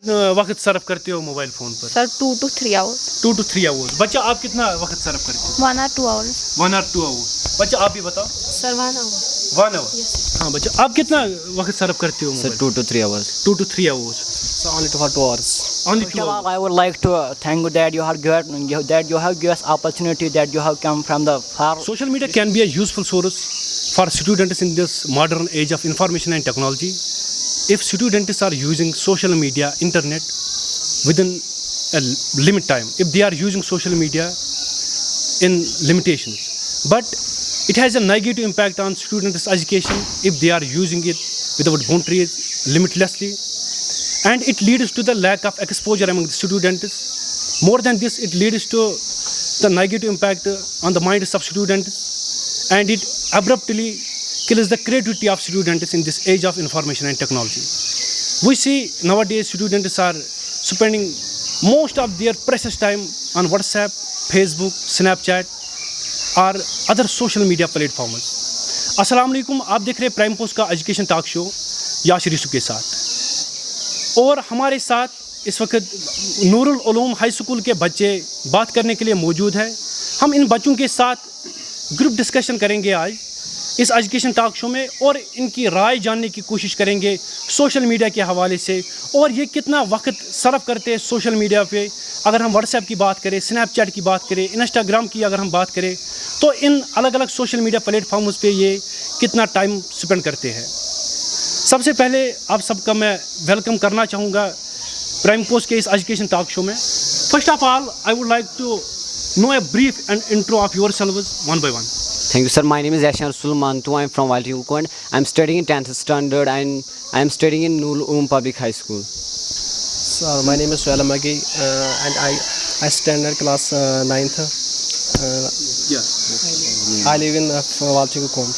वक्त सर्फ करते हो मोबाइल फ़ोन पर? Sir 2 to 3 hours. 2 to 3 hours. बच्चा आप कितना वक्त सर्फ करते हो? 1 or 2 hours. 1 or 2 hours. बच्चा आप भी बताओ। Sir 1 hour. 1 आवर। Yes. हाँ बच्चा आप कितना वक्त सर्फ करते हो? Sir, 2 to 3 hours. 2 to 3 hours. So only 2 hours. Only 2 First of hours. all, I would like to thank you that you have given us opportunity, that you have come from the far. Social media can be a useful source for students in this modern age of information and technology. If students are using social media, internet within a limit time, if they are using social media in limitations, but it has a negative impact on students' education if they are using it without boundaries, limitlessly, and it leads to the lack of exposure among the students. More than this, it leads to the negative impact on the minds of students, and it abruptly kills the creativity of students in this age of information and technology. We see nowadays students are spending most of their precious time on WhatsApp, Facebook, Snapchat और other social media platforms. अस्सलाम वालेकुम, आप देख रहे हैं prime post का education talk show Yasir Yusuf के साथ, और हमारे साथ इस वक्त नूरुल उलूम हाई स्कूल के बच्चे बात करने के लिए मौजूद हैं। हम इन बच्चों के साथ ग्रुप डिस्कशन करेंगे आज इस एजुकेशन टॉक शो में, और इनकी राय जानने की कोशिश करेंगे सोशल मीडिया के हवाले से, और ये कितना वक्त सर्फ करते हैं सोशल मीडिया पे। अगर हम व्हाट्सएप की बात करें, स्नैपचैट की बात करें, इंस्टाग्राम की अगर हम बात करें, तो इन अलग अलग सोशल मीडिया प्लेटफॉर्म्स पे ये कितना टाइम स्पेंड करते हैं। सबसे पहले आप सबका मैं वेलकम करना चाहूँगा प्राइम पोस्ट के इस एजुकेशन टॉक शो में। First of all I would like to know a brief and intro of yourselves one by one. Thank you, sir. My name is Yashan Rasul Mantu. I am from Walti Ukon. I am studying in 10th standard and I am studying in Nurul Uloom Public High School. Sir, my name is Suhail Magi and I stand at class 9th. I live in Walti Ukon.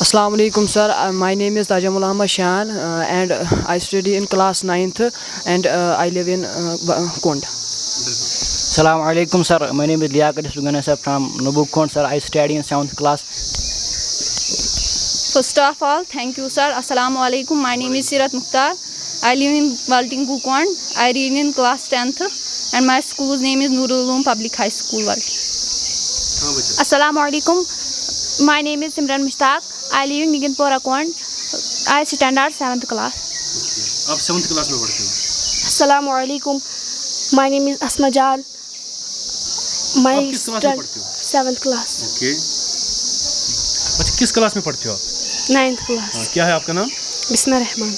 Assalamu alaikum sir, my name is Tajamul Ahmad Shan and I study in class 9th and I live in Kond. Assalamu alaikum sir, my name is Liaqat Sugana sir from Nubukon sir. I study in 7th class. First of all, thank you sir. Assalamu alaikum. My name is Sirat Mukhtar. I live in Walting Kukon. I read in class 10th and my school's name is Nurul Uloom Public High School Walti. Assalamu alaikum. My name is Simran Mushtaq. I live in Miginpura Kond. I stand at 7th class. आप 7th class में पढ़ते हो? Assalamu alaikum. My name is Asma Jan. आप किस class में पढ़ते हो? 7th class. Okay. अच्छा, किस क्लास में पढ़ते हो आप? 9th class. क्या है आपका नाम? बिस्मिल्लाह रहमान.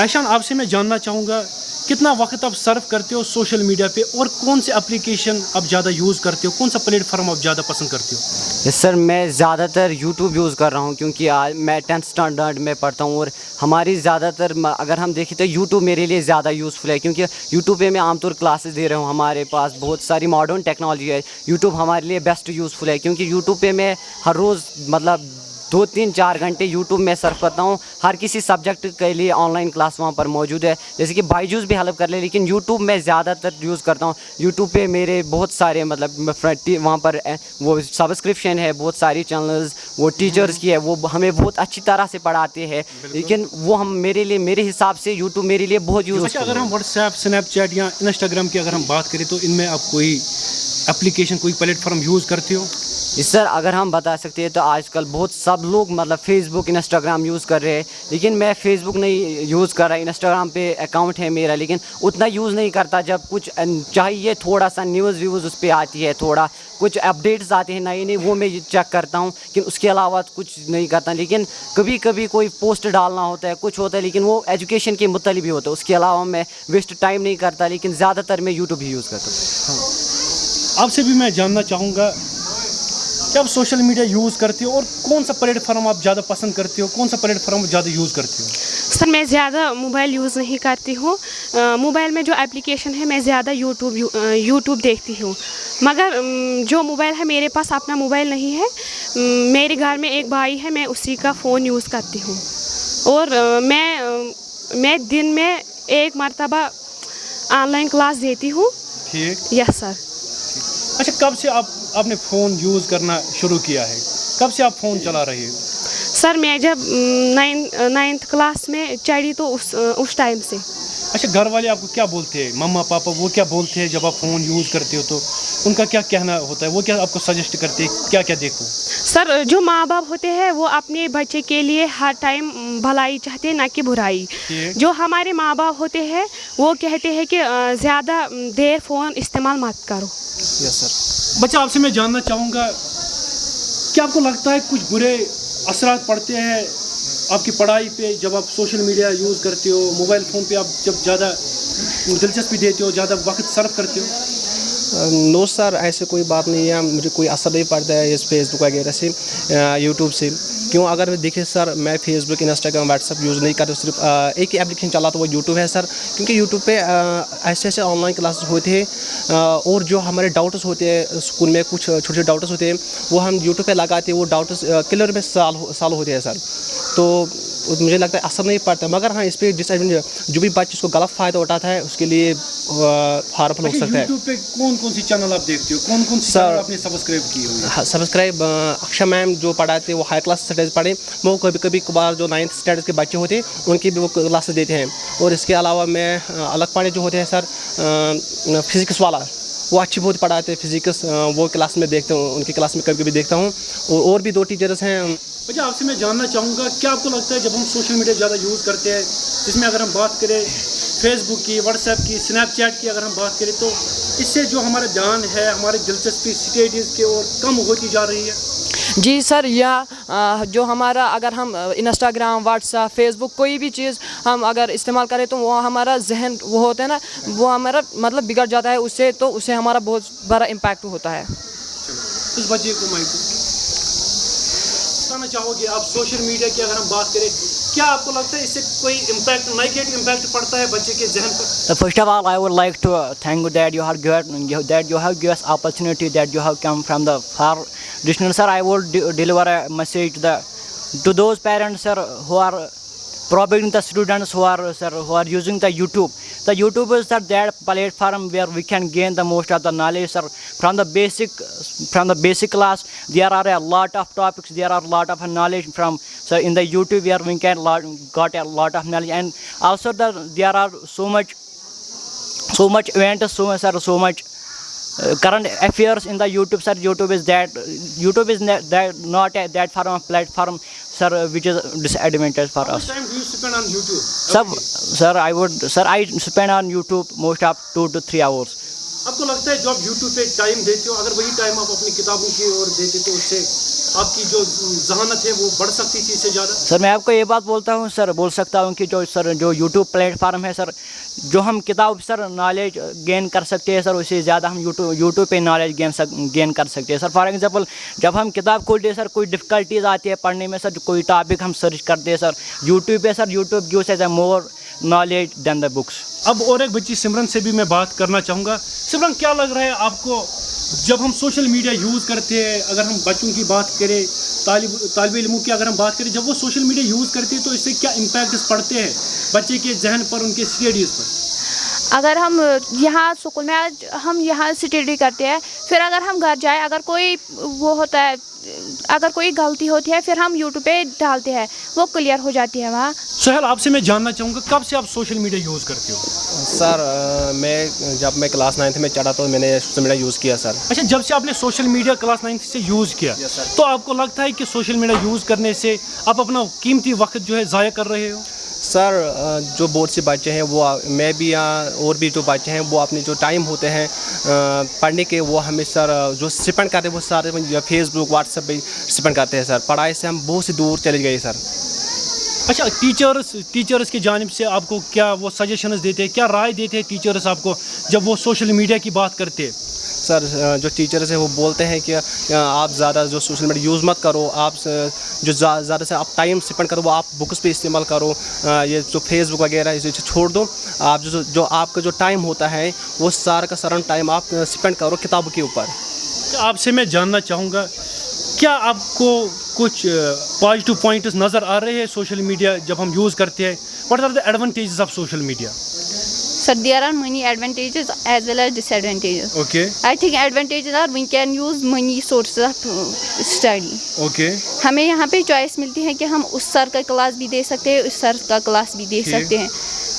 ऐशान, आपसे मैं जानना चाहूँगा कितना वक्त आप सर्व करते हो सोशल मीडिया पे, और कौन से एप्लीकेशन आप ज़्यादा यूज़ करते हो, कौन सा प्लेटफॉर्म आप ज़्यादा पसंद करते हो? यस सर, मैं ज़्यादातर यूट्यूब यूज़ कर रहा हूँ क्योंकि आज मैं 10th स्टैंडर्ड में पढ़ता हूँ, और हमारी ज़्यादातर अगर हम देखें तो यूट्यूब मेरे लिए ज़्यादा यूज़फुल है, क्योंकि यूट्यूब पे मैं आमतौर क्लासेस दे रहा हूँ। हमारे पास बहुत सारी मॉडर्न टेक्नोलॉजी है, यूट्यूब हमारे लिए बेस्ट यूज़फुल है, क्योंकि यूट्यूब पे मैं हर रोज़ मतलब 2-3-4 घंटे यूट्यूब में सर्फ करता हूँ। हर किसी सब्जेक्ट के लिए ऑनलाइन क्लास वहाँ पर मौजूद है, जैसे कि बायजूस भी हेल्प कर ले, लेकिन यूट्यूब में ज़्यादातर यूज़ करता हूँ। यूट्यूब पे मेरे बहुत सारे मतलब वहाँ पर वो सब्सक्रिप्शन है, बहुत सारी चैनल्स वो टीचर्स की है, वो हमें बहुत अच्छी तरह से पढ़ाते हैं, लेकिन वो हम मेरे हिसाब से यूट्यूब मेरे लिए बहुत यूज़। अच्छा, अगर हम व्हाट्सएप, स्नैपचैट या इंस्टाग्राम की अगर हम बात करें, तो इनमें आप कोई एप्लीकेशन, कोई प्लेटफॉर्म यूज़ करते हो? सर, अगर हम बता सकते हैं तो आजकल बहुत सब लोग मतलब फेसबुक, इंस्टाग्राम यूज़ कर रहे हैं, लेकिन मैं फेसबुक नहीं यूज़ कर रहा। इंस्टाग्राम पे अकाउंट है मेरा, लेकिन उतना यूज़ नहीं करता। जब कुछ चाहिए थोड़ा सा न्यूज़ उस पर आती है, थोड़ा कुछ अपडेट्स आते हैं नए, वो मैं चेक करता हूँ, लेकिन उसके अलावा कुछ नहीं करता। लेकिन कभी कभी कोई पोस्ट डालना होता है, कुछ होता है, लेकिन वो एजुकेशन के मुतालिक भी होता है, उसके अलावा मैं वेस्ट टाइम नहीं करता, लेकिन ज़्यादातर मैं यूट्यूब ही यूज़ करता हूँ। हाँ, आपसे भी मैं जानना चाहूँगा कि आप सोशल मीडिया यूज़ करते हो, और कौन सा प्लेटफॉर्म आप ज़्यादा पसंद करते हो, कौन सा प्लेटफॉर्म ज़्यादा यूज़ करते हो? सर, मैं ज़्यादा मोबाइल यूज़ नहीं करती हूँ। मोबाइल में जो एप्लीकेशन है मैं ज़्यादा यूट्यूब देखती हूँ, मगर जो मोबाइल है मेरे पास अपना मोबाइल नहीं है। मेरे घर में एक भाई है, मैं उसी का फ़ोन यूज़ करती हूँ, और मैं दिन में 1 मरतबा ऑनलाइन क्लास देती हूँ। ठीक। Yes sir. अच्छा, कब से आपने फ़ोन यूज़ करना शुरू किया है? कब से आप फ़ोन चला रहे हो? सर मैं जब 9th क्लास में चढ़ी तो उस टाइम से। अच्छा, घर वाले आपको क्या बोलते हैं, मम्मा पापा वो क्या बोलते हैं जब आप फ़ोन यूज़ करते हो, तो उनका क्या कहना होता है, वो क्या आपको सजेस्ट करते हैं, क्या क्या देखो? सर जो माँ बाप होते हैं वो अपने बच्चे के लिए हर टाइम भलाई चाहते हैं, ना कि बुराई। जो हमारे माँ बाप होते हैं वो कहते हैं कि ज़्यादा देर फ़ोन इस्तेमाल मत करो। Yes sir. बच्चा, आपसे मैं जानना चाहूँगा, क्या आपको लगता है कुछ बुरे असरात पड़ते हैं आपकी पढ़ाई पे जब आप सोशल मीडिया यूज़ करते हो, मोबाइल फ़ोन पे आप जब ज़्यादा दिलचस्पी देते हो, ज़्यादा वक्त सर्व करते हो? नो सर, ऐसे कोई बात नहीं है, मुझे कोई असर नहीं पड़ता है इस फेसबुक वगैरह से, यूट्यूब से। क्यों, अगर देखिए सर, मैं फेसबुक, इंस्टाग्राम, व्हाट्सअप यूज़ नहीं करता, सिर्फ एक ही एप्लीकेशन चला तो वो यूट्यूब है सर। क्योंकि यूट्यूब पे ऐसे ऐसे ऑनलाइन क्लासेस होते हैं और जो हमारे डाउट्स होते हैं स्कूल में, कुछ छोटे छोटे डाउट्स होते हैं, वो हम यूट्यूब पे लगाते हैं, वो डाउट्स क्लियर में साल होते हैं सर। तो मुझे लगता है असर नहीं पड़ता, मगर हाँ इस पर डिसएडवांटेज, जो भी बच्चे इसको गलत फ़ायदा उठाता है उसके लिए हार्मफुल हो सकता है। यूट्यूब पे कौन कौन सी चैनल आप देखते हो, कौन कौन सी चैनल आपने सब्सक्राइब की हुई? सब्सक्राइब अक्षय मैम जो पढ़ाते हैं, वो हाई क्लास स्टडीज़ पढ़े, वो कभी कभार जो 9th स्टैंडर्ड के बच्चे होते हैं उनकी भी वो क्लासेस देते हैं। और इसके अलावा मैं अलग पढ़े जो होते हैं सर, फिज़िक्स वाला, वो अच्छी बहुत पढ़ाते हैं फिज़िक्स, वो क्लास में देखता हूँ, उनकी क्लास में कभी कभी देखता हूँ। और भी 2 टीचर्स हैं। अच्छा, आपसे मैं जानना चाहूँगा, क्या आपको लगता है जब हम सोशल मीडिया ज़्यादा यूज़ करते हैं, जिसमें अगर हम बात करें फेसबुक की, व्हाट्सएप की, स्नैपचैट की अगर हम बात करें, तो इससे जो हमारा ध्यान है, हमारी दिलचस्पी स्टडीज़ की ओर कम होती जा रही है? जी सर, या जो हमारा, अगर हम इंस्टाग्राम, व्हाट्सएप, फेसबुक कोई भी चीज़ हम अगर इस्तेमाल करें तो वो हमारा जहन वो होता है ना, वो हमारा मतलब बिगड़ जाता है उससे, तो उससे हमारा बहुत बड़ा इम्पैक्ट होता है। इस बच्चे को माइक बताना चाहोगे आप, सोशल मीडिया की अगर हम बात करें, क्या आपको लगता है इससे कोई इम्पैक्ट, नेगेटिव इम्पैक्ट पड़ता है बच्चे के जहन पर? First of all, I would like to thank that you have given us opportunity, that you have come from the far distance, sir. I would deliver a message to those parents, sir, who are providing the students who are using the YouTube. The YouTube is that platform where we can gain the most of the knowledge, sir. From the basic class, there are a lot of topics, there are a lot of knowledge from, so in the YouTube where we can got a lot of knowledge. And also there are so much events, so much current affairs in the YouTube, sir. YouTube is not that platform, sir, which is disadvantage for us. How much time do you spend on YouTube? Sir, I spend on YouTube most of 2 to 3 hours. आपको लगता है जो आप YouTube पे time देते हो, अगर वही टाइम आप अपनी किताबों की ओर देते तो उससे आपकी जो ज़हानत है वो बढ़ सकती थी इससे ज़्यादा? सर, मैं आपको ये बात बोल सकता हूँ कि जो YouTube प्लेटफार्म है सर, जो हम किताब सर नॉलेज गेन कर सकते हैं सर, उससे ज़्यादा हम यूट्यूब पे नॉलेज गेन कर सकते हैं सर। फॉर एग्जांपल, जब हम किताब खोलते हैं सर, कोई डिफ़िकल्टीज़ आती है पढ़ने में सर, कोई टॉपिक हम सर्च करते हैं सर यूट्यूब पे, sir YouTube gives us more knowledge than the books. अब और एक बच्ची सिमरन से भी मैं बात करना चाहूँगा। सिमरन, क्या लग रहा है आपको जब हम सोशल मीडिया यूज़ करते हैं, अगर हम बच्चों की बात करें, तालिब इल्मों की अगर हम बात करें, जब वो सोशल मीडिया यूज़ करते हैं तो इससे क्या इम्पैक्ट्स पड़ते हैं बच्चे के जहन पर, उनके स्टडीज़ पर? अगर हम यहाँ स्कूल में हम यहाँ स्टडी करते हैं, फिर अगर हम घर जाए, अगर कोई वो होता है, अगर कोई गलती होती है, फिर हम यूट्यूब पे डालते हैं, वो क्लियर हो जाती है वहाँ। सोहेल, आपसे मैं जानना चाहूँगा, कब से आप सोशल मीडिया यूज़ करते हो? सर, जब मैं क्लास 9th में चढ़ा तो मैंने सोशल मीडिया यूज़ किया सर। अच्छा, जब से आपने सोशल मीडिया क्लास 9th से यूज़ किया, तो आपको लगता है कि सोशल मीडिया यूज़ करने से आप अपना कीमती वक्त जो है ज़ाया कर रहे हो? सर, जो बहुत से बच्चे हैं, वो मैं भी और भी जो बच्चे हैं, वो अपने जो टाइम होते हैं पढ़ने के, वो हमें सर जो स्पेंड करते हैं वो सारे फेसबुक, व्हाट्सएप पे स्पेंड करते हैं सर। पढ़ाई से हम बहुत सी दूर चले गए सर। अच्छा, टीचर्स की जानिब से आपको क्या वो सजेशंस देते हैं, क्या राय देते हैं टीचर्स आपको जब वो सोशल मीडिया की बात करते हैं? सर, जो टीचर्स हैं वो बोलते हैं कि आप ज़्यादा जो सोशल मीडिया यूज़ मत करो, आप जो ज़्यादा से आप टाइम स्पेंड करो वो आप बुक्स पे इस्तेमाल करो, ये जो फेसबुक वगैरह इसे छोड़ दो, आप जो आपका जो टाइम होता है वो सारा का सारा टाइम आप स्पेंड करो किताबों के ऊपर। आपसे मैं जानना चाहूँगा, क्या आपको कुछ पॉजिटिव पॉइंट्स नज़र आ रहे हैं सोशल मीडिया जब हम यूज़ करते हैं? What are the advantages of social media? Sir, there are many advantages as well as disadvantages. Okay. I think advantages are we can use many sources of study. Okay. हमें यहाँ पे choice मिलती है कि हम उस सर का class भी दे सकते हैं, उस सर का क्लास भी दे सकते हैं.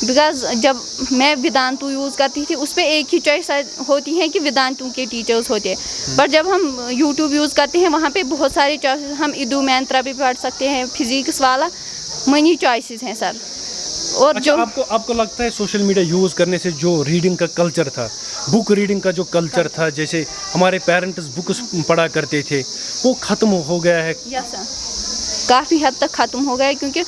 बिकॉज जब मैं वेदांतु यूज़ करती थी उस पर एक ही चॉइस होती है कि वेदांतु के टीचर्स होते हैं. पर जब हम यूट्यूब यूज़ करते हैं वहाँ पे बहुत सारे चॉइस, हम इदू मैंत्रा भी पढ़ सकते हैं, फिजिक्स वाला मनी चॉइसेस हैं सर. और अच्छा, जो आपको लगता है सोशल मीडिया यूज़ करने से जो रीडिंग का कल्चर था, बुक रीडिंग का जो कल्चर था, जैसे हमारे पेरेंट्स बुक्स पढ़ा करते थे, वो ख़त्म हो गया है? यस सर, काफ़ी हद तक ख़त्म हो गया, क्योंकि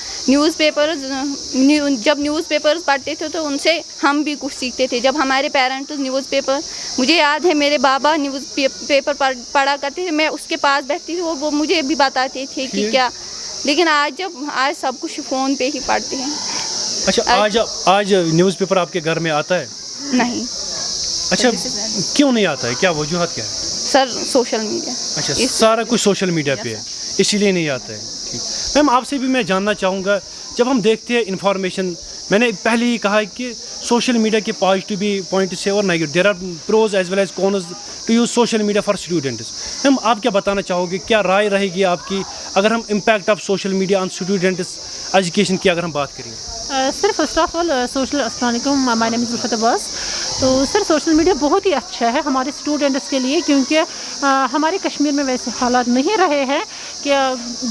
जब न्यूज़पेपर्स पढ़ते थे तो उनसे हम भी कुछ सीखते थे. जब हमारे पेरेंट्स न्यूज़पेपर, मुझे याद है मेरे बाबा न्यूज़पेपर पढ़ा करते थे, मैं उसके पास बैठती थी, वो मुझे भी बताते थे कि क्या. लेकिन आज सब कुछ फ़ोन पे ही पढ़ते हैं. अच्छा, आज न्यूज़पेपर आपके घर में आता है? नहीं. अच्छा, क्यों नहीं आता है? क्या वजूहत क्या है? Sir, social media. अच्छा, सारा कुछ सोशल मीडिया पे है, इसीलिए नहीं आता है. ठीक. मैम, आपसे भी मैं जानना चाहूँगा, जब हम देखते हैं इन्फॉर्मेशन, मैंने पहले ही कहा है कि सोशल मीडिया के पॉजिटिव भी पॉइंट्स है और negative, there are pros as well as cons to use social media for students. Ma'am, आप क्या बताना चाहोगे, क्या राय रहेगी आपकी अगर हम impact of social media on students education की अगर हम बात करें? सर, फर्स्ट ऑफ ऑल अस्सलाम वालेकुम, माय नेम इज़ रुफत अब्बास. तो सर, सोशल मीडिया बहुत ही अच्छा है हमारे स्टूडेंट्स के लिए, क्योंकि हमारे कश्मीर में वैसे हालात नहीं रहे हैं कि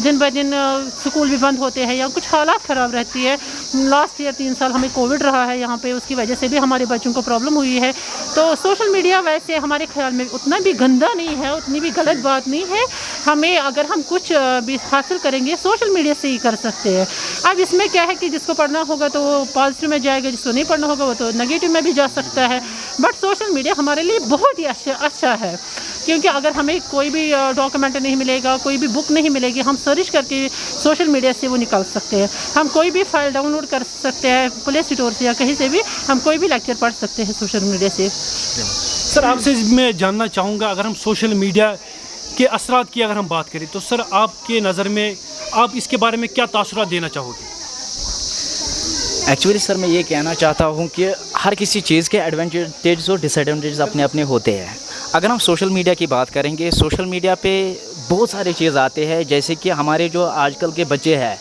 दिन ब दिन स्कूल भी बंद होते हैं या कुछ हालात ख़राब रहती है. लास्ट ईयर 3 साल हमें कोविड रहा है यहाँ पे, उसकी वजह से भी हमारे बच्चों को प्रॉब्लम हुई है. तो सोशल मीडिया वैसे हमारे ख्याल में उतना भी गंदा नहीं है, उतनी भी गलत बात नहीं है. हमें अगर हम कुछ भी हासिल करेंगे सोशल मीडिया से ही कर सकते हैं. अब इसमें क्या है कि जिसको पढ़ना होगा तो वो पॉजिटिव में जाएगा, जिसको नहीं पढ़ना होगा वो तो नेगेटिव में भी जा सकता है. बट सोशल मीडिया हमारे लिए बहुत ही अच्छा है, क्योंकि अगर हमें कोई भी डॉक्यूमेंट नहीं मिलेगा, कोई भी बुक नहीं मिलेगी, हम सर्च करके सोशल मीडिया से वो निकाल सकते हैं. हम कोई भी फाइल डाउनलोड कर सकते हैं प्ले स्टोर से या कहीं से भी, हम कोई भी लेक्चर पढ़ सकते हैं सोशल मीडिया से. सर, आपसे मैं जानना चाहूँगा, अगर हम सोशल मीडिया के असरात की अगर हम बात करें तो सर, आपके नज़र में आप इसके बारे में क्या तासुरात देना चाहोगे? एक्चुअली सर, मैं ये कहना चाहता हूँ कि हर किसी चीज़ के एडवांटेज और डिसएडवांटेज अपने अपने होते हैं. अगर हम सोशल मीडिया की बात करेंगे, सोशल मीडिया पे बहुत सारे चीज़ आते हैं, जैसे कि हमारे जो आजकल के बच्चे हैं,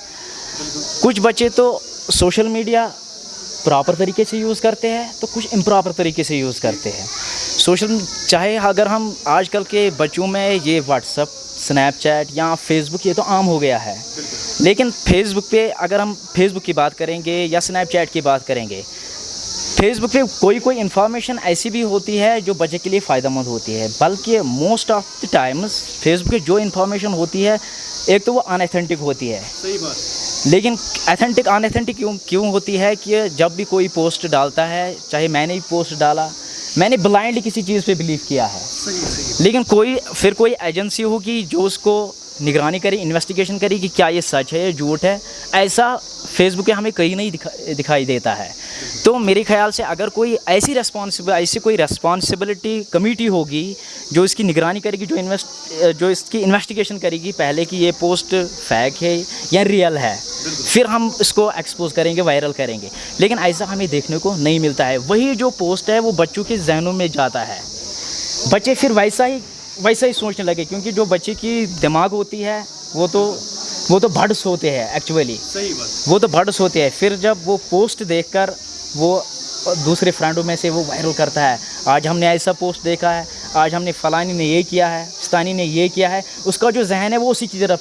कुछ बच्चे तो सोशल मीडिया प्रॉपर तरीके से यूज़ करते हैं तो कुछ इम्प्रॉपर तरीके से यूज़ करते हैं. चाहे अगर हम आजकल के बच्चों में ये व्हाट्सअप, स्नैपचैट या फेसबुक, ये तो आम हो गया है. लेकिन फेसबुक पे अगर हम फेसबुक की बात करेंगे या स्नैपचैट की बात करेंगे, फेसबुक पे कोई इन्फॉर्मेशन ऐसी भी होती है जो बच्चे के लिए फ़ायदेमंद होती है. बल्कि most of the times Facebook पे जो इन्फॉर्मेशन होती है, एक तो वो अनऑथेंटिक होती है. सही बात. लेकिन अनऑथेंटिक क्यों होती है कि जब भी कोई पोस्ट डालता है, चाहे मैंने ही पोस्ट डाला, मैंने ब्लाइंडली किसी चीज़ पे बिलीव किया है. लेकिन कोई एजेंसी होगी जो उसको निगरानी करे, इन्वेस्टिगेशन करे कि क्या ये सच है या झूठ है, ऐसा फेसबुक पे हमें कहीं नहीं दिखाई देता है. तो मेरे ख्याल से अगर कोई ऐसी कोई रेस्पॉन्सिबिलिटी कमेटी होगी जो इसकी निगरानी करेगी, जो इसकी इन्वेस्टिगेशन करेगी पहले कि ये पोस्ट फेक है या रियल है, फिर हम इसको एक्सपोज करेंगे, वायरल करेंगे. लेकिन ऐसा हमें देखने को नहीं मिलता है. वही जो पोस्ट है वो बच्चों के जहनों में जाता है, बच्चे फिर वैसा ही सोचने लगे, क्योंकि जो बच्चे की दिमाग होती है वो तो भड्स होते हैं. एक्चुअली सही बात. वो तो भड्स होते हैं. फिर जब वो पोस्ट देखकर वो दूसरे फ्रेंडों में से वो वायरल करता है, आज हमने ऐसा पोस्ट देखा है, आज हमने फलानी ने ये किया है, फिस्तानी ने ये किया है, उसका जो जहन है वो उसी की तरफ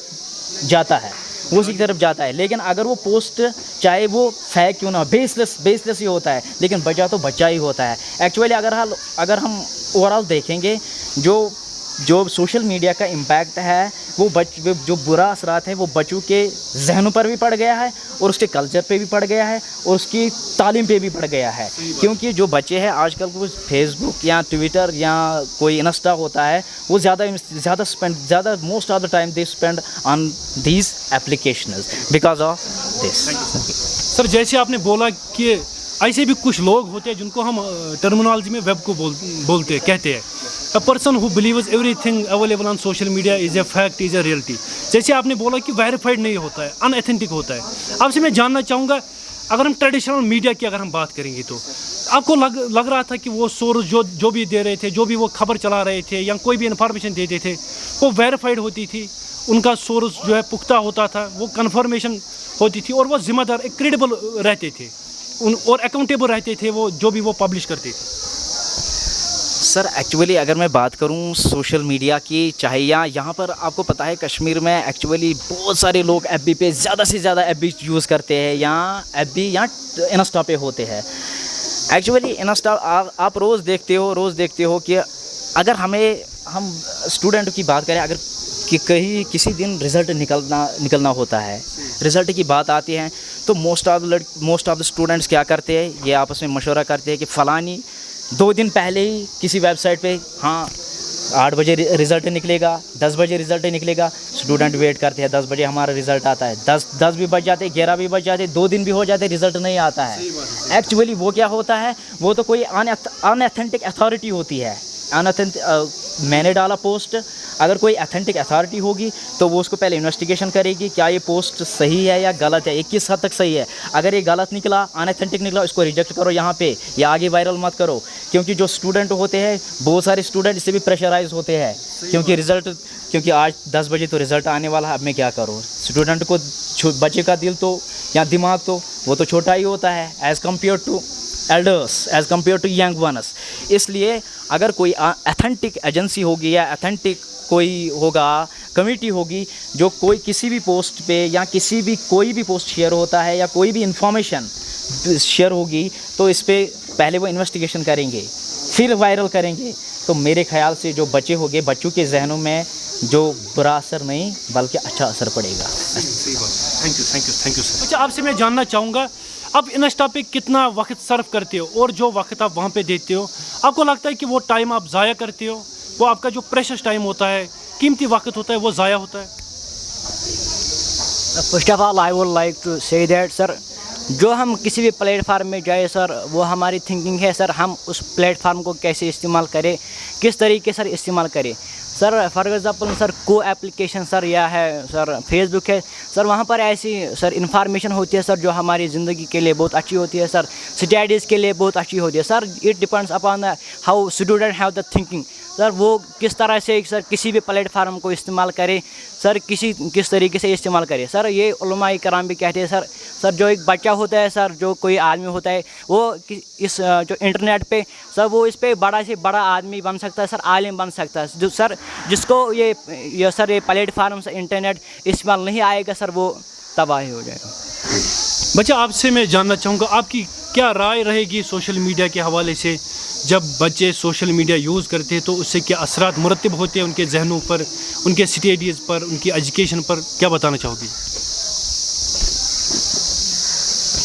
जाता है. लेकिन अगर वो पोस्ट चाहे वो फैक क्यों ना, बेसलेस ही होता है, लेकिन बच्चा तो बच्चा ही होता है. एक्चुअली अगर हम ओवरऑल देखेंगे, जो सोशल मीडिया का इम्पैक्ट है वो जो बुरा असरात है वो बच्चों के जहनों पर भी पड़ गया है और उसके कल्चर पे भी पड़ गया है और उसकी तालीम पे भी पड़ गया है. क्योंकि जो बच्चे हैं आजकल को फेसबुक या ट्विटर या कोई इंस्टा होता है, वो ज़्यादा most of the time they spend on these applications because of this. Sir, जैसे आपने बोला कि ऐसे भी कुछ लोग होते हैं जिनको हम टर्मिनोलॉजी में वेब को कहते हैं. A person who believes everything available on social media is a fact, is a reality. जैसे आपने बोला कि वेरीफाइड नहीं होता है, अनएथेंटिक होता है. आपसे मैं जानना चाहूँगा, अगर हम ट्रेडिशनल मीडिया की अगर हम बात करेंगे तो आपको लग रहा था कि वो सोर्स जो भी दे रहे थे, जो भी वो खबर चला रहे थे या कोई भी इन्फॉर्मेशन देते थे, वो वेरीफाइड होती थी, उनका सोर्स जो है पुख्ता होता था, वो कन्फर्मेशन होती थी और वो ज़िम्मेदार एक क्रेडिबल रहते थे और अकाउंटेबल रहते थे वो जो भी वो पब्लिश करते थे। सर एक्चुअली अगर मैं बात करूं सोशल मीडिया की, चाहे यहाँ पर आपको पता है कश्मीर में एक्चुअली बहुत सारे लोग एफबी पे ज़्यादा से ज़्यादा एफबी यूज़ करते हैं, या एफबी या इंस्टा पे होते हैं। एक्चुअली इंस्टा आप रोज़ देखते हो कि अगर हम स्टूडेंट की बात करें, अगर कि कहीं किसी दिन रिज़ल्ट निकलना होता है, रिज़ल्ट की बात आती है तो मोस्ट ऑफ द स्टूडेंट्स क्या करते हैं, ये आपस में मशवरा करते हैं कि फ़लानी 2 दिन पहले ही किसी वेबसाइट पे 8 बजे रिज़ल्ट निकलेगा, 10 बजे रिज़ल्ट निकलेगा। स्टूडेंट वेट करते हैं, 10 बजे हमारा रिज़ल्ट आता है, 10 भी बज जाते, 11 भी बज जाते, 2 दिन भी हो जाते, रिज़ल्ट नहीं आता है। एक्चुअली वो क्या होता है, वो तो कोई अनऑथेंटिक अथॉरिटी होती है। मैंने डाला पोस्ट, अगर कोई अथेंटिक अथॉरिटी होगी तो वो उसको पहले इन्वेस्टिगेशन करेगी, क्या ये पोस्ट सही है या गलत है, 21 हद तक सही है। अगर ये गलत निकला, अनअथेंटिक निकला, इसको रिजेक्ट करो यहाँ पे, या आगे वायरल मत करो। क्योंकि जो स्टूडेंट होते हैं, बहुत सारे स्टूडेंट इससे भी प्रेशराइज होते हैं, क्योंकि आज 10 बजे तो रिज़ल्ट आने वाला है, अब मैं क्या करूँ। स्टूडेंट को बच्चे का दिल तो या दिमाग तो वो तो छोटा ही होता है as compare to elders, as compare to young ones. इसलिए अगर कोई अथेंटिक एजेंसी होगी या अथेंटिक कोई होगा, कमेटी होगी, जो कोई किसी भी पोस्ट पे या कोई भी पोस्ट शेयर होता है या कोई भी इंफॉर्मेशन शेयर होगी, तो इस पे पहले वो इन्वेस्टिगेशन करेंगे, फिर वायरल करेंगे। तो मेरे ख्याल से जो बच्चे होंगे, बच्चों के जहनों में जो बुरा असर नहीं बल्कि अच्छा असर पड़ेगा। Thank you sir. अच्छा, आपसे मैं जानना चाहूँगा, आप इंस्टा पे कितना वक्त सर्व करते हो और जो वक्त आप वहाँ पे देते हो, आपको लगता है कि वो टाइम आप ज़ाया करते हो, वो आपका जो प्रेशियस टाइम होता है, कीमती वक्त होता है, वो ज़ाया होता है? First of all I would like to say that sir, जो हम किसी भी प्लेटफार्म में जाए सर, वो हमारी थिंकिंग है सर, हम उस प्लेटफार्म को कैसे इस्तेमाल करें, किस तरीके सर इस्तेमाल करें। सर फॉर एग्ज़ाम्पल सर को एप्लीकेशन सर या है सर फेसबुक है सर, वहाँ पर ऐसी सर इन्फॉर्मेशन होती है सर जो हमारी ज़िंदगी के लिए बहुत अच्छी होती है सर, स्टडीज़ के लिए बहुत अच्छी होती है sir. It depends upon how student have the thinking sir, वो किस तरह से सर किसी भी प्लेटफार्म को इस्तेमाल करे सर, किस तरीके से इस्तेमाल करे सर। ये उलमा कराम भी कहते हैं सर जो एक बच्चा होता है सर, जो कोई आदमी होता है, वो इस जो इंटरनेट पे सर वो इस पे बड़ा से बड़ा आदमी बन सकता है सर, आलिम बन सकता है। जो सर जिसको ये प्लेटफार्म से इंटरनेट इस्तेमाल नहीं आएगा सर, वो तबाह हो जाएगा। बच्चा, आपसे मैं जानना चाहूँगा, आपकी क्या राय रहेगी सोशल मीडिया के हवाले से? जब बच्चे सोशल मीडिया यूज़ करते हैं तो उससे क्या असरात मुरतब होते हैं उनके जहनों पर, उनके स्टडीज़ पर, उनकी एजुकेशन पर, क्या बताना चाहोगी?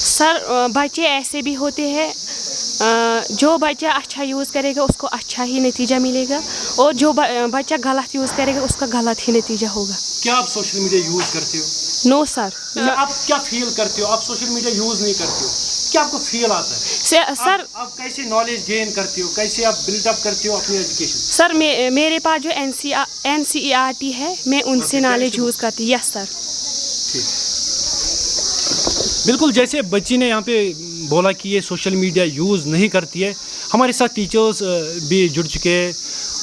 सर बच्चे ऐसे भी होते हैं, जो बच्चा अच्छा यूज़ करेगा उसको अच्छा ही नतीजा मिलेगा, और जो बच्चा गलत यूज़ करेगा उसका गलत ही नतीजा होगा। क्या आप सोशल मीडिया यूज़ करते हो? No sir. आप क्या फील करते हो? आप सोशल मीडिया यूज़ नहीं करते हो, क्या आपको फील आता है? सर आप कैसे नॉलेज गेन करते हो, कैसे आप बिल्डअप करते हो अपनी एजुकेशन? सर मेरे पास जो NCERT है, मैं उनसे नॉलेज यूज़ करती। Yes sir. बिल्कुल, जैसे बच्ची ने यहाँ पे बोला कि ये सोशल मीडिया यूज़ नहीं करती है, हमारे साथ टीचर्स भी जुड़ चुके हैं,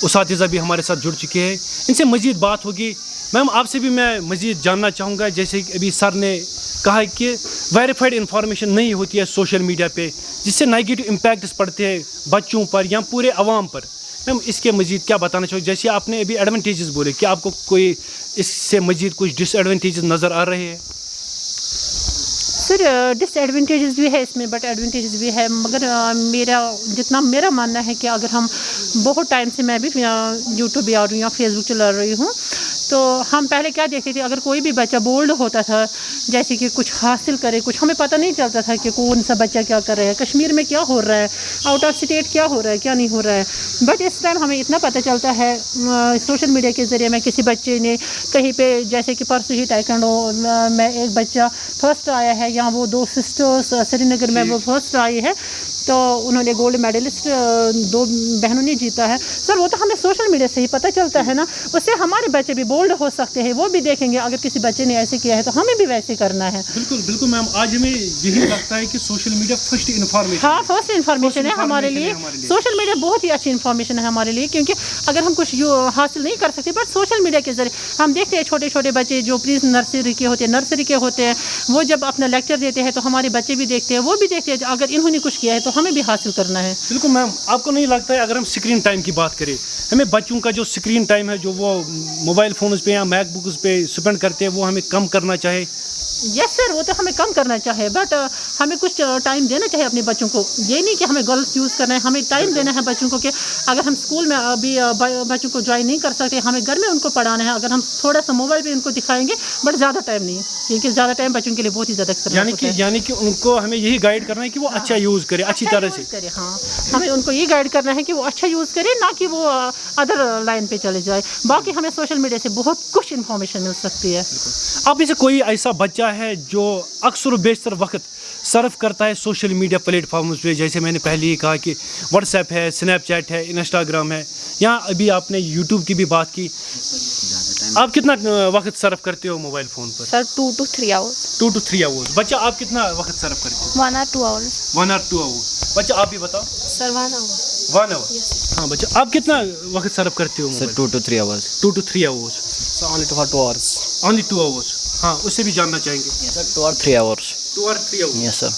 उसातिज़ा भी हमारे साथ जुड़ चुके हैं, इनसे मज़ीद बात होगी। मैम, आपसे भी मैं मज़ीद जानना चाहूँगा, जैसे अभी सर ने कहा कि वेरीफाइड इन्फॉर्मेशन नहीं होती है सोशल मीडिया पे, जिससे नेगेटिव इम्पैक्ट्स पड़ते हैं बच्चों पर या पूरे अवाम पर। मैम, इसके मज़ीद क्या बताना चाहिए? जैसे आपने अभी एडवांटेजेस बोले, कि आपको कोई इससे मज़ीद कुछ डिसएडवांटेजेस नज़र आ रहे हैं? सर डिसएडवांटेजेस भी है इसमें, बट एडवांटेजेस भी है। मगर मेरा मानना है कि अगर हम बहुत टाइम से, मैं भी यूट्यूब भी आ रही हूँ या फेसबुक चला रही हूँ, तो हम पहले क्या देखते थे, अगर कोई भी बच्चा बोल्ड होता था, जैसे कि कुछ हासिल करे, कुछ हमें पता नहीं चलता था कि कौन सा बच्चा क्या कर रहा है, कश्मीर में क्या हो रहा है, आउट ऑफ स्टेट क्या हो रहा है, क्या नहीं हो रहा है। बट इस टाइम हमें इतना पता चलता है सोशल मीडिया के ज़रिए में, किसी बच्चे ने कहीं पे, जैसे कि परसों ही टाइकोंडो में एक बच्चा फर्स्ट आया है, यहाँ वो 2 सिस्टर्स श्रीनगर में वो फर्स्ट आई है, तो उन्होंने गोल्ड मेडलिस्ट 2 बहनों ने जीता है। सर वो तो हमें सोशल मीडिया से ही पता चलता है ना, उससे हमारे बच्चे भी बोल्ड हो सकते हैं, वो भी देखेंगे अगर किसी बच्चे ने ऐसे किया है तो हमें भी वैसे करना है। बिल्कुल बिल्कुल मैम, आज हमें यही लगता है कि सोशल मीडिया फर्स्ट इन्फॉर्मेशन, हाँ फर्स्ट इन्फॉर्मेशन है हमारे लिए। सोशल मीडिया बहुत ही अच्छी इन्फॉर्मेशन है हमारे लिए, क्योंकि अगर हम कुछ हासिल नहीं कर सकते, बट सोशल मीडिया के जरिए हम देखते हैं छोटे छोटे बच्चे जो प्री नर्सरी के होते हैं, वो जब अपना लेक्चर देते हैं तो हमारे बच्चे भी देखते हैं, वो भी देखते हैं अगर इन्होंने कुछ किया है तो हमें भी हासिल करना है। बिल्कुल मैम, आपको नहीं लगता है अगर हम स्क्रीन टाइम की बात करें, हमें बच्चों का जो स्क्रीन टाइम है जो वो मोबाइल फ़ोन्स पे या मैकबुक्स पे स्पेंड करते हैं वो हमें कम करना चाहिए? यस सर, वो तो हमें कम करना चाहिए, बट हमें कुछ टाइम देना चाहिए अपने बच्चों को। ये नहीं कि हमें गलत यूज़ करना है, हमें टाइम देना है बच्चों को कि अगर हम स्कूल में अभी बच्चों को ज्वाइन नहीं कर सकते, हमें घर में उनको पढ़ाना है, अगर हम थोड़ा सा मोबाइल पे उनको दिखाएंगे, बट ज़्यादा टाइम नहीं, क्योंकि ज़्यादा टाइम बच्चों के लिए बहुत ही ज़्यादा यानी कि उनको हमें यही गाइड करना है कि वो अच्छा यूज़ करे, अच्छी तरह से करे। हाँ, हमें उनको ये गाइड करना है कि वो अच्छा यूज़ करे, ना कि वो अदर लाइन पे चले जाए। बाकी हमें सोशल मीडिया से बहुत कुछ इन्फॉर्मेशन मिल सकती है। आप में से कोई ऐसा बच्चा है जो अक्सर बेशतर वक्त सर्फ करता है सोशल मीडिया प्लेटफॉर्म्स पे, जैसे मैंने पहले ही कहा कि व्हाट्सएप है, स्नैपचैट है, इंस्टाग्राम है, या अभी आपने यूट्यूब की भी बात की, आप कितना वक्त सर्फ करते हो मोबाइल फ़ोन पर? Sir 2 to 3 hours। 2 to 3 hours। बच्चा आप कितना वक्त सर्फ करते हो? 1 or 2 hours। 1 or 2 hours। बच्चा आप भी बताओ। Sir 1 hour। 1 hour। हाँ बच्चा, आप कितना वक्त सर्फ करते हो? Sir 2 to 3 hours। 2 to 3 hours। only 2 hours। Only 2 hours। हाँ, उससे भी जानना चाहेंगे। Sir 2 or 3 hours। 2 or 3 hours। Yes sir.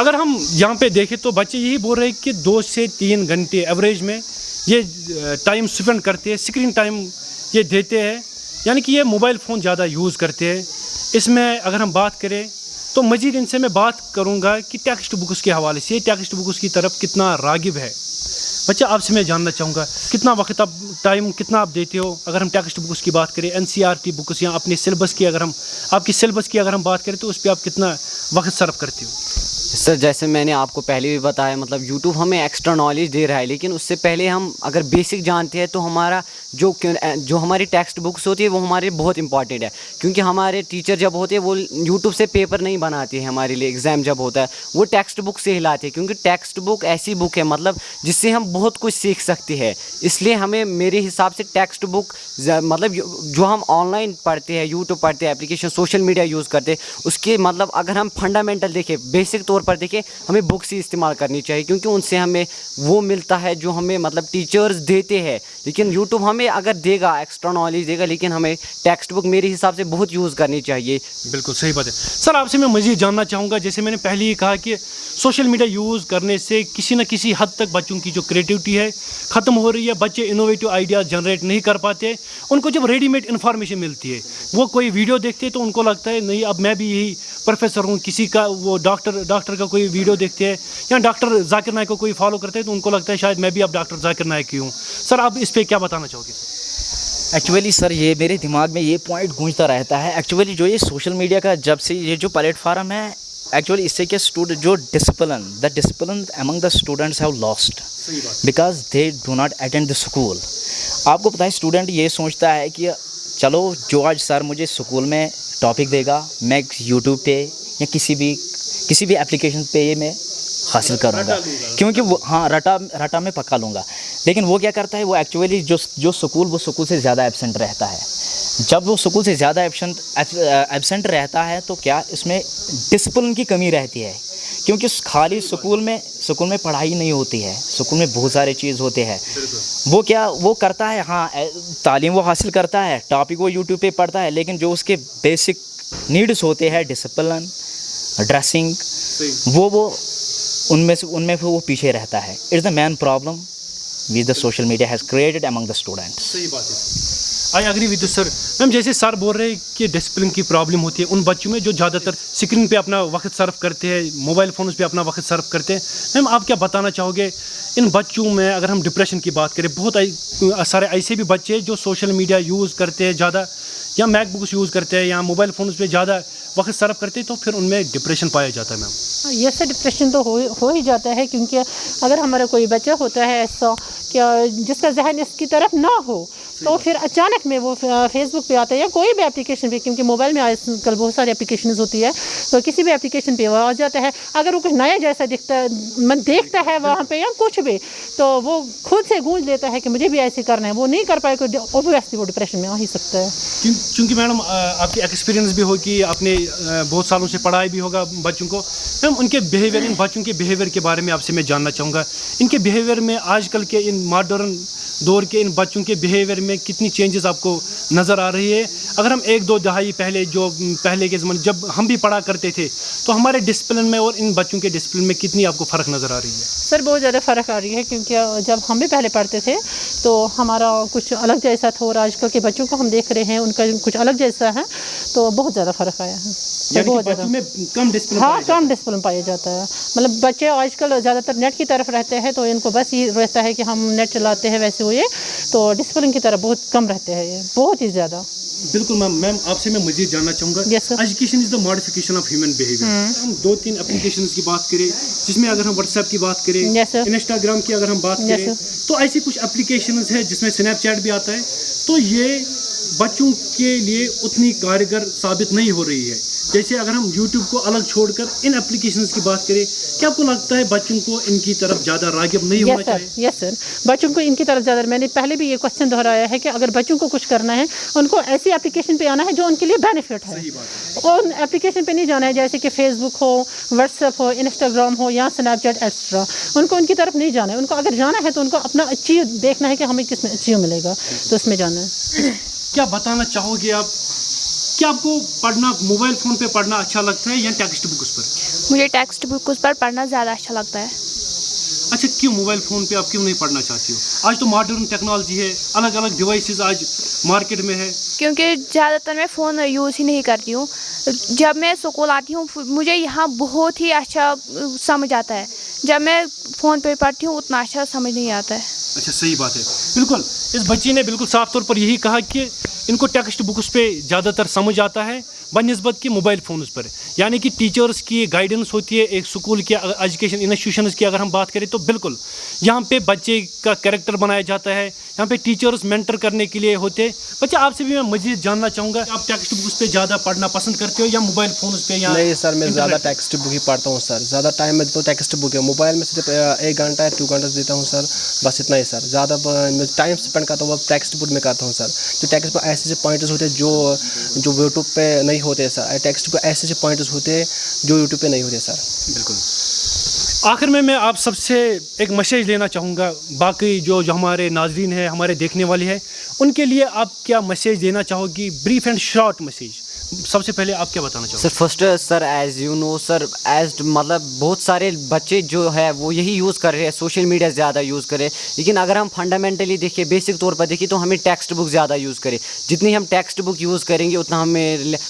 अगर हम यहाँ पे देखें तो बच्चे यही बोल रहे हैं कि 2 से 3 घंटे एवरेज में ये टाइम स्पेंड करते हैं, स्क्रीन टाइम ये देते हैं, यानी कि ये मोबाइल फ़ोन ज़्यादा यूज़ करते हैं। इसमें अगर हम बात करें तो मज़ीद इनसे मैं बात करूँगा कि टेक्स्ट बुक्स के हवाले से टेक्स्ट बुक्स की तरफ कितना रागिब है। बच्चा आपसे मैं जानना चाहूँगा कितना वक्त आप टाइम कितना आप देते हो? अगर हम टेक्स्ट बुक्स की बात करें, NCERT बुक्स या अपने सिलेबस की अगर हम आपकी सिलेबस की अगर हम बात करें तो उस पर आप कितना वक्त सर्व करते हो? सर जैसे मैंने आपको पहले भी बताया, मतलब यूट्यूब हमें एक्स्ट्रा नॉलेज दे रहा है, लेकिन उससे पहले हम अगर बेसिक जानते हैं तो हमारा जो हमारी टेक्स्ट बुक्स होती है वो हमारे बहुत इंपॉर्टेंट है, क्योंकि हमारे टीचर जब होते हैं वो यूट्यूब से पेपर नहीं बनाते हैं हमारे लिए, एग्ज़ाम जब होता है वो टेक्स्ट बुक से ही लाते हैं, क्योंकि टेक्स्ट बुक ऐसी बुक है मतलब जिससे हम बहुत कुछ सीख सकते हैं। इसलिए हमें मेरे हिसाब से टेक्स्ट बुक मतलब जो हम ऑनलाइन पढ़ते हैं, यूट्यूब पढ़ते हैं, एप्लीकेशन सोशल मीडिया यूज़ करते हैं, उसके मतलब अगर हम फंडामेंटल देखें, बेसिक तौर पर देखें, हमें बुक्स ही इस्तेमाल करनी चाहिए, क्योंकि उनसे हमें वो मिलता है जो हमें मतलब टीचर्स देते हैं। लेकिन यूट्यूब हमें अगर देगा, एक्स्ट्रा नॉलेज देगा, लेकिन हमें टेक्स्ट बुक मेरे हिसाब से बहुत यूज़ करनी चाहिए। बिल्कुल सही बात है। सर आपसे मैं मज़ीद जानना चाहूँगा, जैसे मैंने पहले ही कहा कि सोशल मीडिया यूज़ करने से किसी न किसी हद तक बच्चों की जो क्रिएटिविटी है ख़त्म हो रही है, बच्चे इनोवेटिव आइडियाज़ जनरेट नहीं कर पाते। उनको जब रेडीमेड इन्फॉर्मेशन मिलती है, वो कोई वीडियो देखते हैं तो उनको लगता है नहीं अब मैं भी यही प्रोफेसर हूँ, किसी का वो डॉक्टर का कोई वीडियो देखते हैं या डॉक्टर जाकिर नाइक को कोई फॉलो करते हैं तो उनको लगता है शायद मैं भी अब डॉक्टर जाकिर नाइक की हूँ। सर आप इस पर क्या बताना चाहोगे? एक्चुअली सर ये मेरे दिमाग में ये पॉइंट गूंजता रहता है। एक्चुअली जो ये सोशल मीडिया का जब से ये जो प्लेटफार्म है, एक्चुअली इससे क्या स्टूडेंट जो discipline among the students have lost because they do not attend the school. आपको पता है स्टूडेंट ये सोचता है कि चलो जो आज सर मुझे स्कूल में टॉपिक देगा मैं यूट्यूब पे या किसी भी एप्लीकेशन पे ये मैं हासिल करूँगा, क्योंकि वो हाँ रटा में पक्का लूँगा। लेकिन वो क्या करता है, वो एक्चुअली जो स्कूल से ज़्यादा एब्सेंट रहता है। जब वो स्कूल से ज़्यादा एब्सेंट रहता है तो क्या इसमें डिसिप्लिन की कमी रहती है, क्योंकि खाली स्कूल में पढ़ाई नहीं होती है, स्कूल में बहुत सारे चीज़ होते हैं। वो करता है, हाँ तालीम वो हासिल करता है, टॉपिक वो यूट्यूब पे पढ़ता है, लेकिन जो उसके बेसिक नीड्स होते हैं, डिसिप्लिन, ड्रेसिंग, वो उनमें वो पीछे रहता है। It's the main problem with the social media has created among the students. सही बात है, I agree with sir. Ma'am जैसे सर बोल रहे हैं कि डिसिप्लिन की प्रॉब्लम होती है उन बच्चों में जो ज़्यादातर स्क्रीन पे अपना वक्त सर्फ करते हैं, मोबाइल फ़ोन पे अपना वक्त सर्फ करते हैं। मैम आप क्या बताना चाहोगे इन बच्चों में? अगर हम डिप्रेशन की बात करें, बहुत सारे ऐसे भी बच्चे हैं जो सोशल मीडिया यूज़ करते हैं ज़्यादा, या मैकबुक्स यूज़ करते हैं या मोबाइल फ़ोन पे ज़्यादा वक्त सर्फ करते हैं, तो फिर उनमें डिप्रेशन पाया जाता है। मैम ये से डिप्रेशन तो हो ही जाता है, क्योंकि अगर हमारा कोई बच्चा होता है ऐसा कि जिसका जहन इसकी तरफ ना हो, तो फिर अचानक में वो फेसबुक पे आता है या कोई भी एप्लीकेशन पे, क्योंकि मोबाइल में आजकल बहुत सारी एप्लीकेशन होती है, तो किसी भी एप्लीकेशन पे वो आ जाता है। अगर वो कुछ नया जैसा देखता है वहाँ पे या कुछ भी, तो वो खुद से गूंज लेता है कि मुझे भी ऐसे करना है, वो नहीं कर पाए, ऑब्वियसली वो डिप्रेशन में आ ही सकता है। क्योंकि मैडम आपकी एक्सपीरियंस भी होगी, आपने बहुत सालों से पढ़ाई भी होगा बच्चों को, मैम उनके बिहेवियर, इन बच्चों के बिहेवियर के बारे में आपसे मैं जानना चाहूँगा। इनके बिहेवियर में आजकल के इन मॉडर्न दौर के इन बच्चों के बिहेवियर में कितनी चेंजेस आपको नज़र आ रही है? अगर हम 1-2 दहाई पहले, जो पहले के ज़माने जब हम भी पढ़ा करते थे, तो हमारे डिसिप्लिन में और इन बच्चों के डिसिप्लिन में कितनी आपको फ़र्क नज़र आ रही है? सर बहुत ज़्यादा फ़र्क आ रही है, क्योंकि जब हम भी पहले पढ़ते थे तो हमारा कुछ अलग जैसा था, और आजकल के बच्चों को हम देख रहे हैं उनका कुछ अलग जैसा है, तो बहुत ज़्यादा फ़र्क आया है। बहुत ज़्यादा में कम डिसिप्लिन, हाँ कम डिसिप्लिन पाया जाता है। मतलब बच्चे आजकल ज़्यादातर नेट की तरफ रहते हैं, तो इनको बस ये रहता है कि हम नेट चलाते हैं वैसे हुए, तो डिसिप्लिन की तरफ बहुत कम रहते हैं ये, बहुत ही ज़्यादा। बिल्कुल मैम आपसे मैं मज़ीद जानना चाहूँगा। Education is the modification of human behaviour. हम 2-3 एप्लीकेशंस की बात करें, जिसमें अगर हम व्हाट्सएप की बात करें, इंस्टाग्राम की अगर हम बात करें, तो ऐसी कुछ एप्लीकेशंस है जिसमें स्नैपचैट भी आता है, तो ये बच्चों के लिए उतनी कारगर साबित नहीं हो रही है। जैसे अगर हम YouTube को अलग छोड़कर इन एप्लीकेशंस की बात करें, क्या आपको लगता है बच्चों को इनकी तरफ ज़्यादा राग़िब नहीं होना चाहिए? यस सर, बच्चों को इनकी तरफ ज़्यादा, मैंने पहले भी ये क्वेश्चन दोहराया है कि अगर बच्चों को कुछ करना है, उनको ऐसी एप्लीकेशन पे आना है जो उनके लिए बेनिफिट है। और एप्लीकेशन पे नहीं जाना है जैसे कि फेसबुक हो, व्हाट्सएप हो, इंस्टाग्राम हो या स्नैपचैट एक्स्ट्रा, उनको उनकी तरफ नहीं जाना है। उनको अगर जाना है तो उनको अपना अचीव देखना है कि हमें किस में अचीव मिलेगा, तो उसमें जाना है। क्या बताना चाहोगे आप, क्या आपको पढ़ना मोबाइल फ़ोन पे पढ़ना अच्छा लगता है या टेक्स्ट बुक्स पर? मुझे टेक्स्ट बुक्स पर पढ़ना ज़्यादा अच्छा लगता है। अच्छा, क्यों मोबाइल फ़ोन पे आप क्यों नहीं पढ़ना चाहती हो? आज तो मॉडर्न टेक्नोलॉजी है, अलग अलग डिवाइसेस आज मार्केट में है। क्योंकि ज़्यादातर मैं फ़ोन यूज़ ही नहीं करती हूँ। जब मैं स्कूल आती हूँ मुझे यहाँ बहुत ही अच्छा समझ आता है, जब मैं फ़ोन पे पढ़ती हूँ उतना अच्छा समझ नहीं आता है। अच्छा, सही बात है। बिल्कुल, इस बच्ची ने बिल्कुल साफ तौर पर यही कहा कि इनको टेक्स्ट बुक्स पे ज़्यादातर समझ आता है बनिस्बत की मोबाइल फ़ोन्स पर। यानी कि टीचर्स की गाइडेंस होती है, एक स्कूल की एजुकेशन इंस्टीट्यूशंस की अगर हम बात करें तो बिल्कुल यहाँ पे बच्चे का कैरेक्टर बनाया जाता है, यहाँ पे टीचर्स मेंटर करने के लिए होते हैं। बच्चा, आपसे भी मैं मज़ीद जानना चाहूँगा, आप टेक्स्ट बुक्स पे ज़्यादा पढ़ना पसंद करते हो या मोबाइल फ़ोन्स पे? या नहीं सर, मैं ज़्यादा टेक्स्ट बुक ही पढ़ता हूँ सर। ज़्यादा टाइम में तो टेक्स्ट बुक है, मोबाइल में सिर्फ 1 घंटा या 2 घंटा देता हूँ सर, बस इतना ही सर। ज़्यादा टाइम स्पेंड करता हूँ वो टेक्स्ट बुक में करता हूँ सर। तो टेक्स्ट बुक ऐसे पॉइंट्स होते हैं जो यूट्यूब पे नहीं होते सर। टेक्स्ट बुक ऐसे पॉइंट्स होते हैं जो यूट्यूब पे नहीं होते सर। बिल्कुल। आखिर में मैं आप सबसे एक मैसेज लेना चाहूँगा, बाकी जो हमारे नाजरीन हैं, हमारे देखने वाले हैं, उनके लिए आप क्या मैसेज देना चाहोगी? Brief and short message. सबसे पहले आप क्या बताना चाहोगे? Sir first sir, as you know sir, मतलब बहुत सारे बच्चे जो है वो यही यूज़ कर रहे हैं, सोशल मीडिया ज़्यादा यूज़ करें। लेकिन अगर हम फंडामेंटली देखें, बेसिक तौर पर देखें, तो हमें टेक्स्ट बुक ज़्यादा यूज़ करें। जितनी हम टेक्स्ट बुक यूज़ करेंगे उतना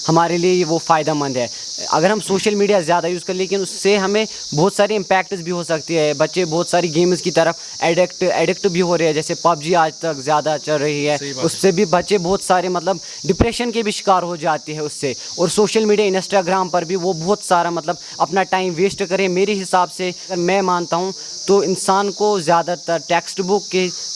हमारे लिए वो फ़ायदा मंद है। अगर हम सोशल मीडिया ज़्यादा यूज़ करें, लेकिन उससे हमें बहुत सारे इम्पैक्ट्स भी हो सकती है। बच्चे बहुत सारी गेम्स की तरफ एडिक्ट भी हो रहे हैं, जैसे पबजी आज तक ज़्यादा चल रही है, उससे भी बच्चे बहुत सारे मतलब डिप्रेशन के भी शिकार हो जाते हैं उससे। और सोशल मीडिया इंस्टाग्राम पर भी वो बहुत सारा मतलब अपना टाइम वेस्ट करें। मेरे हिसाब से मैं मानता हूँ तो इंसान को ज़्यादातर टेक्स्ट बुक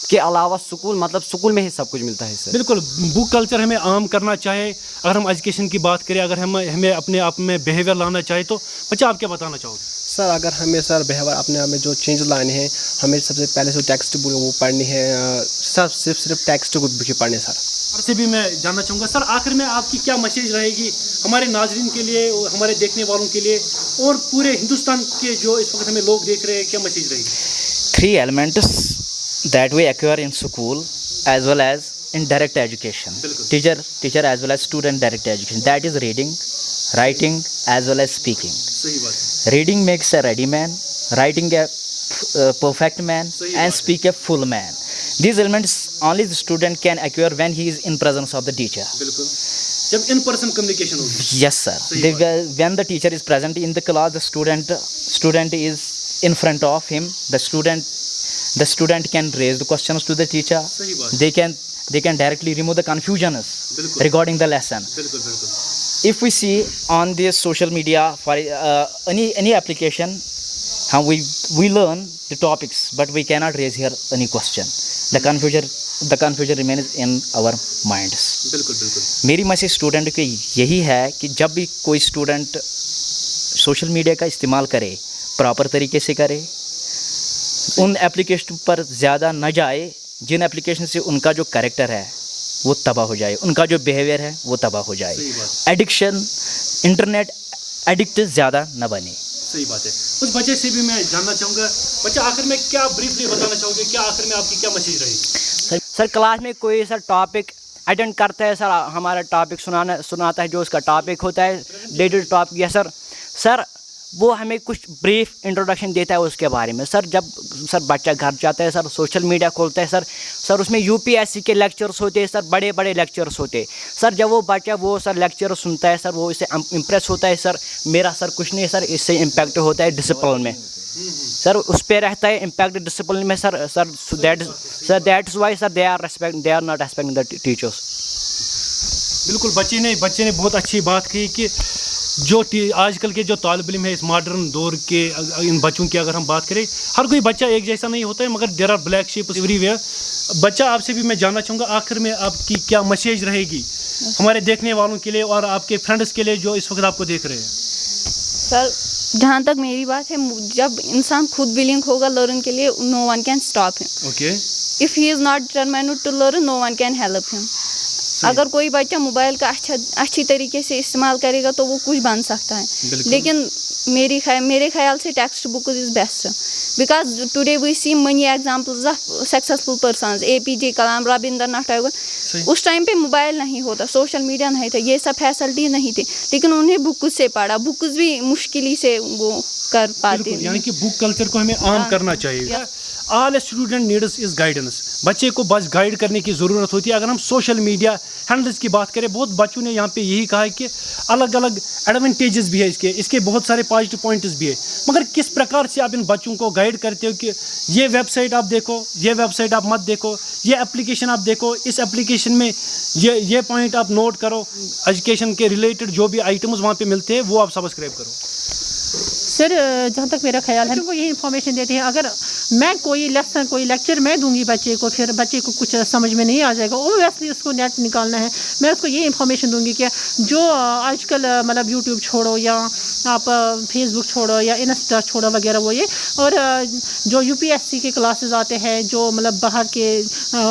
के अलावा स्कूल में ही सब कुछ मिलता है सर। बिल्कुल, बुक कल्चर हमें आम करना चाहे। अगर हम एजुकेशन की बात करें, अगर हमें अपने आप में बिहेवियर लाना चाहे, तो बच्चा आप क्या बताना चाहोगे? सर अगर हमें सर बिहेवियर अपने आप में जो चेंज लाने हैं, हमें सबसे पहले जो टेक्स्ट बुक वो पढ़नी है सर, सिर्फ टेक्स्ट बुक ही पढ़नी है सर। और से भी मैं जानना चाहूँगा सर, आखिर में आपकी क्या मैसेज रहेगी हमारे नाजरीन के लिए, हमारे देखने वालों के लिए और पूरे हिंदुस्तान के जो इस वक्त हमें लोग देख रहे हैं, क्या मैसेज रहेगी? 3 elements that we acquire in school as well as in direct education. Teacher as well as student direct education. That is reading, writing as well as speaking. सही बात है। Reading makes a ready man, writing a perfect man, and speak a full man. These elements only the student can acquire when he is in presence of the teacher. बिल्कुल, जब in person communication होगी। Yes sir. When the teacher is present in the class, the student is in front of him. The student can raise the questions to the teacher. सही बात। They can directly remove the confusions regarding the lesson. बिल्कुल। If we see on this social media for any application, we learn the topics, but we cannot raise here any question. the confusion remains in our minds. बिल्कुल बिल्कुल मेरी message student को यही है कि जब भी कोई स्टूडेंट सोशल मीडिया का इस्तेमाल करे, प्रॉपर तरीके से करे, उन एप्लीकेशन पर ज़्यादा न जाए जिन एप्लीकेशन से उनका जो कैरेक्टर है वो तबाह हो जाए, उनका जो बिहेवियर है वो तबाह हो जाए। एडिक्शन, इंटरनेट एडिक्ट ज़्यादा न बने। सही बात है। उस बच्चे से भी मैं जानना चाहूँगा, बच्चा आखिर में क्या ब्रीफली बताना चाहोगे, क्या आखिर में आपकी क्या मैसेज रहेगी? सर क्लास में कोई सर टॉपिक अटेंड करता है, सर हमारा टॉपिक सुनाता है, जो उसका टॉपिक होता है डे टू टॉपिक, या सर वो हमें कुछ ब्रीफ इंट्रोडक्शन देता है उसके बारे में। सर जब बच्चा घर जाता है, सर सोशल मीडिया खोलता है, सर उसमें यूपीएससी के लेक्चर्स होते हैं, सर बड़े बड़े लेक्चर्स होते हैं। सर जब वो बच्चा वो लेक्चर सुनता है, सर वो इससे इम्प्रेस होता है, सर मेरा सर कुछ नहीं, सर इससे इम्पैक्ट होता है डिसिप्लिन में, सर उस पर रहता है इम्पैक्ट डिसिप्लिन में। Sir that's why sir they are not respecting the teachers. बिल्कुल, बच्चे ने बहुत अच्छी बात कही कि जो आजकल के जो तालिब इल्म है इस मॉडर्न दौर के, इन बच्चों की अगर हम बात करें, हर कोई बच्चा एक जैसा नहीं होता है, मगर there are black sheeps everywhere. बच्चा आपसे भी मैं जानना चाहूँगा, आखिर में आपकी क्या मैसेज रहेगी हमारे देखने वालों के लिए और आपके फ्रेंड्स के लिए जो इस वक्त आपको देख रहे हैं? सर जहाँ तक मेरी बात है, जब इंसान खुद विलिंग होगा लर्न के लिए, no one can stop him. Okay, if he is not determined to learn, no one can help him. अगर कोई बच्चा मोबाइल का अच्छी तरीके से इस्तेमाल करेगा तो वो कुछ बन सकता है, लेकिन मेरे ख्याल से text book is best, because today we see many examples of successful persons, APJ Kalam, Rabindranath Tagore. उस टाइम पे मोबाइल नहीं होता, सोशल मीडिया नहीं था, ये सब फैसिलिटी नहीं थी, लेकिन उन्हें बुक से पढ़ा, बुक भी मुश्किल से वो कर पाते। यानी कि बुक कल्चर को हमें आम करना चाहिए। All student needs is guidance, बच्चे को बस गाइड करने की ज़रूरत होती है। अगर हम सोशल मीडिया हैंडल्स की बात करें, बहुत बच्चों ने यहाँ पे यही कहा है कि अलग अलग एडवांटेजेस भी है इसके बहुत सारे पॉजिटिव पॉइंट्स भी है, मगर किस प्रकार से आप इन बच्चों को गाइड करते हो कि ये वेबसाइट आप देखो, ये वेबसाइट आप मत देखो, ये एप्लीकेशन आप देखो, इस एप्लीकेशन में ये पॉइंट आप नोट करो, एजुकेशन के रिलेटेड जो भी आइटम्स वहाँ पे मिलते हैं वो आप सब्सक्राइब करो। सर जहाँ तक मेरा ख्याल है, वो यही इन्फॉर्मेशन देते हैं। अगर मैं कोई लेसन, कोई लेक्चर मैं दूंगी बच्चे को, फिर बच्चे को कुछ समझ में नहीं आ जाएगा, ओबियसली उसको नेट निकालना है। मैं उसको ये इन्फॉर्मेशन दूंगी कि जो आजकल मतलब यूट्यूब छोड़ो या आप फेसबुक छोड़ो या इंस्टा छोड़ो वगैरह वो ये, और जो UPSC के क्लासेस आते हैं, जो मतलब बाहर के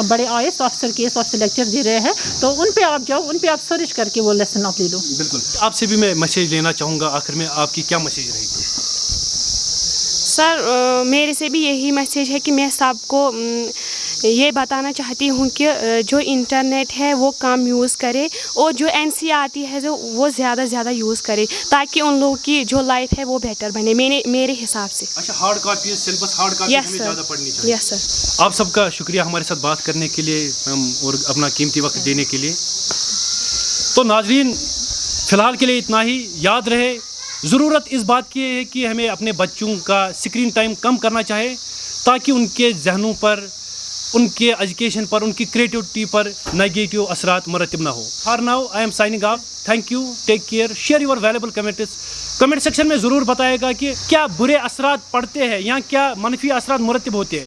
बड़े IAS officer case officer lecture दे रहे हैं, तो उन पे आप जाओ, उन पे आप सर्च करके वो लेसन आप ले लो। बिल्कुल, आपसे भी मैं मैसेज लेना चाहूँगा, आखिर में आपकी क्या मैसेज रहेगी? सर मेरे से भी यही मैसेज है कि मैं सबको ये बताना चाहती हूँ कि जो इंटरनेट है वो कम यूज़ करे, और जो NCERT है जो वो ज़्यादा से ज़्यादा यूज़ करे, ताकि उन लोगों की जो लाइफ है वो बेटर बने, मेरे हिसाब से। अच्छा, hard copy, syllabus hard copy हमें ज़्यादा पढ़नी चाहिए। Yes sir. आप सबका शुक्रिया हमारे साथ बात करने के लिए और अपना कीमती वक्त देने के लिए। तो नाजरीन, फ़िलहाल के लिए इतना ही। याद रहे, ज़रूरत इस बात की है कि हमें अपने बच्चों का स्क्रीन टाइम कम करना चाहिए, ताकि उनके जहनों पर, उनके एजुकेशन पर, उनकी क्रिएटिविटी पर नेगेटिव असरात मरतब ना हो। For now I am signing off. Thank you, take care, share your valuable comments. Comment section में ज़रूर बताएगा कि क्या बुरे असरात पड़ते हैं या क्या मनफी असरात मरतब होते हैं।